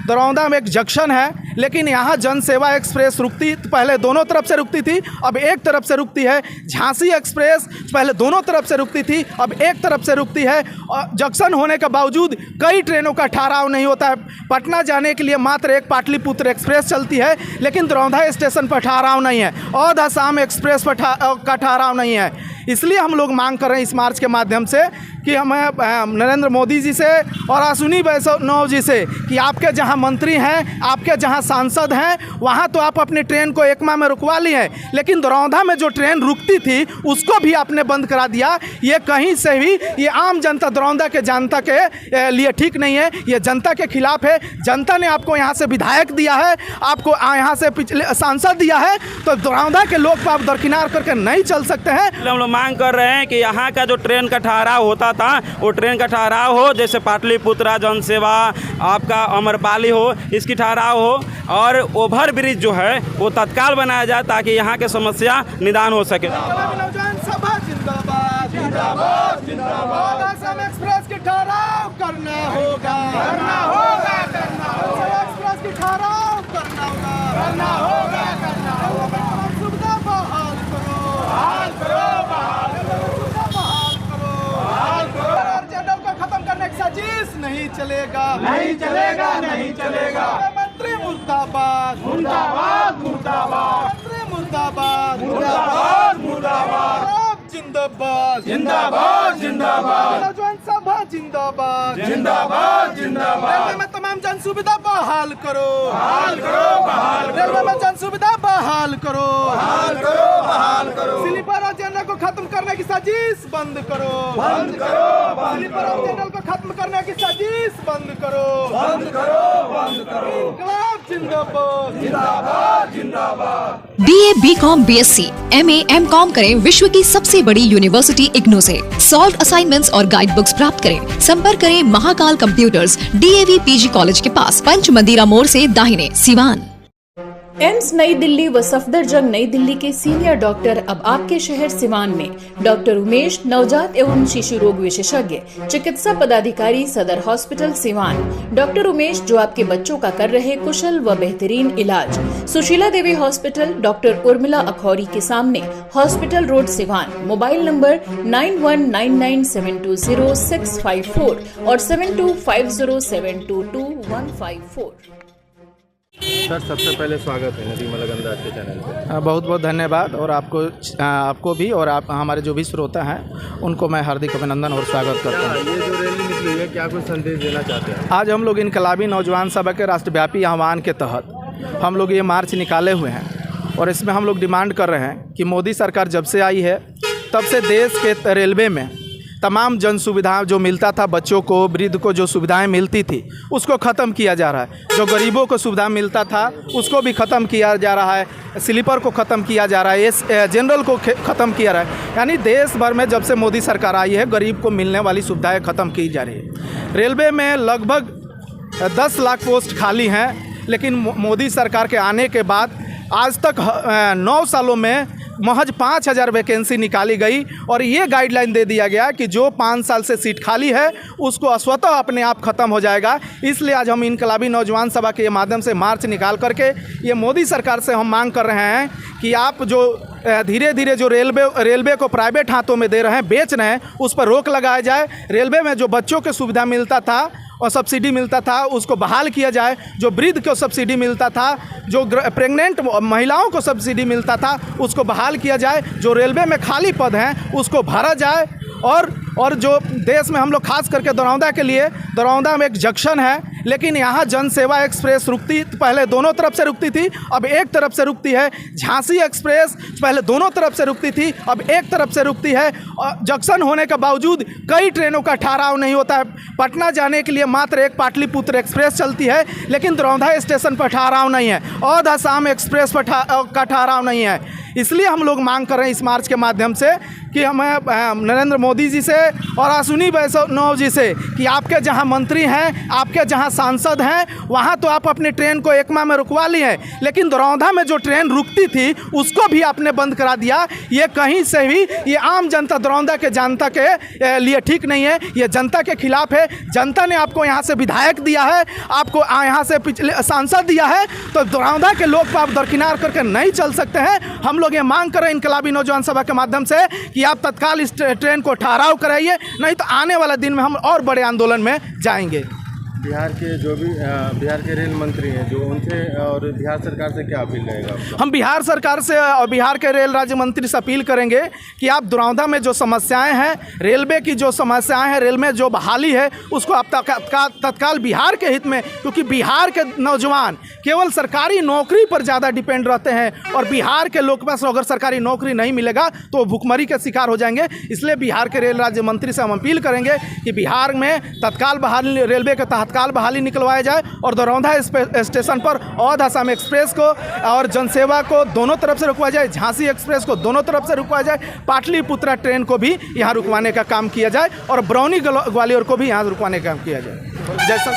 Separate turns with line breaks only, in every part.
दरौंदा में एक जंक्शन है, लेकिन यहाँ जन सेवा एक्सप्रेस रुकती पहले दोनों तरफ से रुकती थी, अब एक तरफ से रुकती है। झांसी एक्सप्रेस पहले दोनों तरफ से रुकती थी, अब एक तरफ से रुकती है। और जंक्शन होने के बावजूद कई ट्रेनों का ठहराव नहीं होता है। पटना जाने के लिए मात्र एक पाटलिपुत्र एक्सप्रेस चलती है, लेकिन दरौंदा स्टेशन पर ठहराव नहीं है। और आसाम एक्सप्रेस पर का ठहराव नहीं है। इसलिए हम लोग मांग कर रहे हैं इस मार्च के माध्यम से कि हमें नरेंद्र मोदी जी से और अश्विनी वैष्णव जी से कि आपके जहां मंत्री हैं, आपके जहां सांसद हैं, वहां तो आप अपनी ट्रेन को एकमा में रुकवा ली है, लेकिन दरौंदा में जो ट्रेन रुकती थी उसको भी आपने बंद करा दिया। ये कहीं से भी ये आम जनता, दरौंदा के जनता के लिए ठीक नहीं है, ये जनता के खिलाफ है। जनता ने आपको यहाँ से विधायक दिया है, आपको यहाँ से पिछले सांसद दिया है, तो दरौंदा के लोग को आप दरकिनार करके नहीं चल सकते हैं।
हम लोग मांग कर रहे हैं कि यहाँ का जो ट्रेन का ठहराव होता था वो ट्रेन का ठहराव हो, जैसे पाटलिपुत्रा जनसेवा आपका अमरपाली हो, इसकी ठहराव हो, और ओवर ब्रिज जो है वो तत्काल बनाया जाए ताकि यहाँ के समस्या निदान हो सके।
एक्सप्रेस की ठहराव करना होगा, करना होगा, करना होगा, एक्सप्रेस की ठहराव करना होगा, करना होगा, करना होगा। सुविधा बहाल करो, बहाल करो, बहाल करो, सुविधा बहाल करो, बहाल करो। जनरल को खत्म करने की साजिश नहीं चलेगा, नहीं चलेगा, नहीं चलेगा। मंत्री मुर्दाबाद, मुर्दाबाद, मुर्दाबाद, मंत्री मुर्दाबाद, मुर्दाबाद, मुर्दाबाद, जिंदाबाद, जिंदाबाद, जिंदाबाद, नौजवान सभा जिंदाबाद, जिंदाबाद, जिंदाबाद। रेलवे में तमाम जन सुविधा बहाल करो, बहाल करो, बहाल करो। रेलवे में जन सुविधा बहाल करो, बहाल करो, बहाल करो। स्लीपर और जनरल को खत्म करने की साजिश बंद करो, बंद करो, स्लीपर और जनरल को खत्म करने की साजिश बंद करो, बंद करो, बंद करो। इंकलाब जिंदाबाद, जिंदाबाद, जिंदाबाद।
BA, BCom, BSc, MA, MCom करें विश्व की सबसे बड़ी यूनिवर्सिटी इग्नू से। सॉल्व असाइनमेंट्स और गाइड बुक्स प्राप्त करें। संपर्क करें Mahakal computers, DAV PG college के पास, पंच मंदिरा मोड़ से दाहिने, सिवान।
एम्स नई दिल्ली व सफदरजंग नई दिल्ली के सीनियर डॉक्टर अब आपके शहर सिवान में। डॉक्टर उमेश, नवजात एवं शिशु रोग विशेषज्ञ, चिकित्सा पदाधिकारी, सदर हॉस्पिटल सिवान। डॉक्टर उमेश जो आपके बच्चों का कर रहे कुशल व बेहतरीन इलाज। सुशीला देवी हॉस्पिटल, डॉक्टर उर्मिला अखौरी के सामने, hospital road Siwan. Mobile number 9199720654 और 7250722154।
सर, सबसे पहले स्वागत है नदीम अलग अंदाज के चैनल पे।
बहुत बहुत धन्यवाद, और आपको भी, और आप हमारे जो भी श्रोता हैं उनको मैं हार्दिक अभिनंदन और स्वागत करता हूँ।
ये जो रैली निकली है, क्या कुछ संदेश देना चाहते हैं?
आज हम लोग इनकलाबी नौजवान सभा के राष्ट्रव्यापी आह्वान के तहत हम लोग ये मार्च निकाले हुए हैं, और इसमें हम लोग डिमांड कर रहे हैं कि मोदी सरकार जब से आई है तब से देश के रेलवे में तमाम जन सुविधाएं जो मिलता था, बच्चों को, वृद्ध को जो सुविधाएं मिलती थी उसको ख़त्म किया जा रहा है। जो गरीबों को सुविधा मिलता था उसको भी ख़त्म किया जा रहा है। स्लीपर को ख़त्म किया जा रहा है, जनरल को ख़त्म किया रहा है। यानी देश भर में जब से मोदी सरकार आई है गरीब को मिलने वाली सुविधाएँ ख़त्म की जा रही है। रेलवे में लगभग 10 लाख पोस्ट खाली हैं, लेकिन मोदी सरकार के आने के बाद आज तक 9 सालों में महज 5000 वैकेंसी निकाली गई, और ये गाइडलाइन दे दिया गया कि जो 5 साल से सीट खाली है उसको स्वतः अपने आप ख़त्म हो जाएगा। इसलिए आज हम इनकलाबी नौजवान सभा के माध्यम से मार्च निकाल करके ये मोदी सरकार से हम मांग कर रहे हैं कि आप जो धीरे धीरे जो रेलवे को प्राइवेट हाथों में दे रहे हैं, बेच रहे हैं, उस पर रोक लगाया जाए। रेलवे में जो बच्चों को सुविधा मिलता था और सब्सिडी मिलता था उसको बहाल किया जाए। जो वृद्ध को सब्सिडी मिलता था, जो प्रेग्नेंट महिलाओं को सब्सिडी मिलता था उसको बहाल किया जाए। जो रेलवे में खाली पद हैं उसको भरा जाए। और जो देश में हम लोग खास करके दरौंदा के लिए, दरौंदा में एक जंक्शन है, लेकिन यहाँ जन सेवा एक्सप्रेस रुकती पहले दोनों तरफ से रुकती थी, अब एक तरफ से रुकती है। झांसी एक्सप्रेस पहले दोनों तरफ से रुकती थी, अब एक तरफ से रुकती है। जंक्शन होने के बावजूद कई ट्रेनों का ठहराव नहीं होता है। पटना जाने के लिए मात्र एक पाटलिपुत्र एक्सप्रेस चलती है, लेकिन दरौंदा स्टेशन पर ठहराव नहीं है। और आसाम एक्सप्रेस पर का ठहराव नहीं है। इसलिए हम लोग मांग कर रहे हैं इस मार्च के माध्यम से कि हमें नरेंद्र मोदी जी से और अश्विनी वैष्णव जी से कि आपके जहां मंत्री हैं, आपके जहां सांसद हैं, वहां तो आप अपनी ट्रेन को एकमा में रुकवा लिए, लेकिन दरौंधा में जो ट्रेन रुकती थी उसको भी आपने बंद करा दिया। ये कहीं से भी ये आम जनता, दरौंधा के जनता के लिए ठीक नहीं है, ये जनता के खिलाफ है। जनता ने आपको यहाँ से विधायक दिया है, आपको यहाँ से पिछले सांसद दिया है, तो दरौंधा के लोग को आप दरकिनार करके नहीं चल सकते हैं। हम लोग ये मांग करें इनकलाबी नौजवान सभा के माध्यम से कि आप तत्काल इस ट्रेन को ठहराव कराइए, नहीं तो आने वाले दिन में हम और बड़े आंदोलन में जाएंगे।
बिहार के रेल मंत्री हैं जो, उनसे और बिहार सरकार से क्या अपील रहेगा आपका?
हम बिहार सरकार से और बिहार के रेल राज्य मंत्री से अपील करेंगे कि आप दरौंधा में जो समस्याएं हैं, रेलवे की जो समस्याएं हैं, रेल में जो बहाली है, उसको आप तत्काल बिहार के हित में, क्योंकि बिहार के नौजवान केवल सरकारी नौकरी पर ज़्यादा डिपेंड रहते हैं और बिहार के लोग पास अगर सरकारी नौकरी नहीं मिलेगा तो वो भुखमरी के शिकार हो जाएंगे। इसलिए बिहार के रेल राज्य मंत्री से हम अपील करेंगे कि बिहार में तत्काल बहाली, रेलवे के तत्काल बहाली निकलवाया जाए और दरौंधा स्टेशन पर अवध असम एक्सप्रेस को और जनसेवा को दोनों तरफ से रुकवाया जाए, झांसी एक्सप्रेस को दोनों तरफ से रुकवाया जाए, पाटलिपुत्रा ट्रेन को भी यहाँ रुकवाने का काम किया जाए और बरौनी ग्वालियर को भी यहाँ रुकवाने का काम किया जाए। जैसा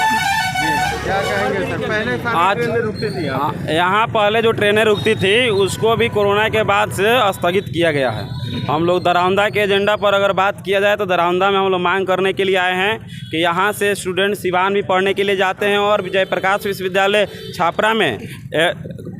क्या कहेंगे सर? पहले
आज
ट्रेनें रुकती थी
यहाँ पहले जो ट्रेनें रुकती थी उसको भी कोरोना के बाद से स्थगित किया गया है। हम लोग दरौंधा के एजेंडा पर अगर बात किया जाए तो दरौंधा में हम लोग मांग करने के लिए आए हैं कि यहाँ से स्टूडेंट सिवान भी पढ़ने के लिए जाते हैं और जयप्रकाश विश्वविद्यालय छापरा में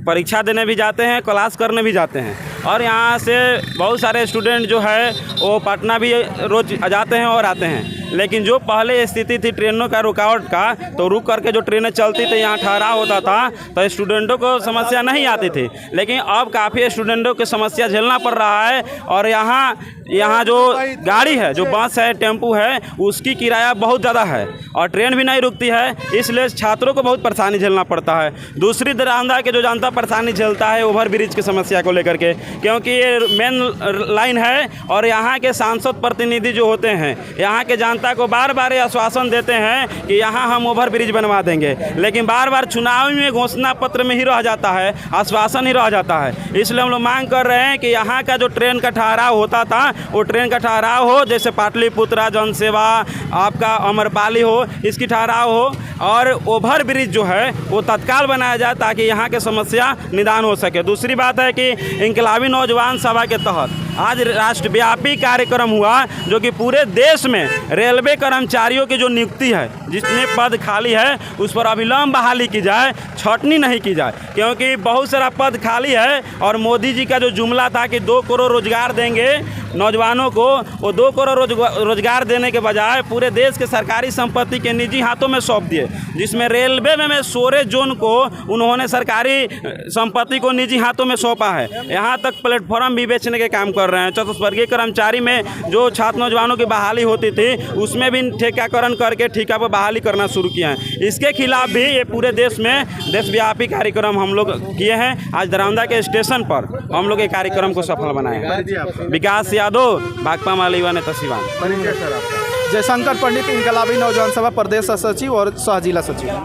परीक्षा देने भी जाते हैं, क्लास करने भी जाते हैं, और यहाँ से बहुत सारे स्टूडेंट जो है वो पटना भी रोज जाते हैं और आते हैं। लेकिन जो पहले स्थिति थी ट्रेनों का रुकावट का, तो रुक करके जो ट्रेनें चलती थी, यहाँ ठहराव होता था, तो स्टूडेंटों को समस्या नहीं आती थी। लेकिन अब काफ़ी स्टूडेंटों की समस्या झेलना पड़ रहा है और यहाँ जो गाड़ी है, जो बस है, टेम्पू है, उसकी किराया बहुत ज़्यादा है और ट्रेन भी नहीं रुकती है, इसलिए छात्रों को बहुत परेशानी झेलना पड़ता है। दूसरी दरौंधा के जो जनता परेशानी झेलता है ओवर ब्रिज की समस्या को लेकर के, क्योंकि ये मेन लाइन है और यहाँ के सांसद प्रतिनिधि जो होते हैं यहाँ के जनता को बार बार ये आश्वासन देते हैं कि यहाँ हम ओवर ब्रिज बनवा देंगे, लेकिन बार बार चुनाव में घोषणा पत्र में ही रह जाता है, आश्वासन ही रह जाता है। इसलिए हम लोग मांग कर रहे हैं कि यहाँ का जो ट्रेन का ठहराव होता था वो ट्रेन का ठहराव हो, जैसे पाटलिपुत्रा, जनसेवा, आपका अमरपाली हो, इसकी ठहराव हो और ओवर ब्रिज जो है वो तत्काल बनाया जाए ताकि यहाँ के समस्या निदान हो सके। दूसरी बात है कि इनकलाबी नौजवान सभा के तहत आज राष्ट्रव्यापी कार्यक्रम हुआ जो कि पूरे देश में रेलवे कर्मचारियों की जो नियुक्ति है, जितने पद खाली है उस पर अविलंब बहाली की जाए, छटनी नहीं की जाए, क्योंकि बहुत सारा पद खाली है और मोदी जी का जो जुमला था कि 2 करोड़ रोजगार देंगे नौजवानों को, वो 2 करोड़ रोजगार देने के बजाय पूरे देश के सरकारी संपत्ति के निजी हाथों में सौंप दिए, जिसमें रेलवे में 16 जोन को उन्होंने सरकारी संपत्ति को निजी हाथों में सौंपा है। यहाँ तक प्लेटफॉर्म भी बेचने के काम कर रहे हैं। चतुष्वर्गीय कर्मचारी में जो छात्र नौजवानों की बहाली होती थी उसमें भी ठेकाकरण करके ठेका पर बहाली करना शुरू किया है। इसके खिलाफ भी ये पूरे देश में देशव्यापी कार्यक्रम हम लोग किए हैं। आज दरौंधा के स्टेशन पर हम लोग ये कार्यक्रम को सफल बनाए हैं। विकास यादव, भाकपा मालीवा ने तसीवान।
जयशंकर पंडित, इनकलाबी नौजवान सभा प्रदेश सचिव और सह जिला सचिव।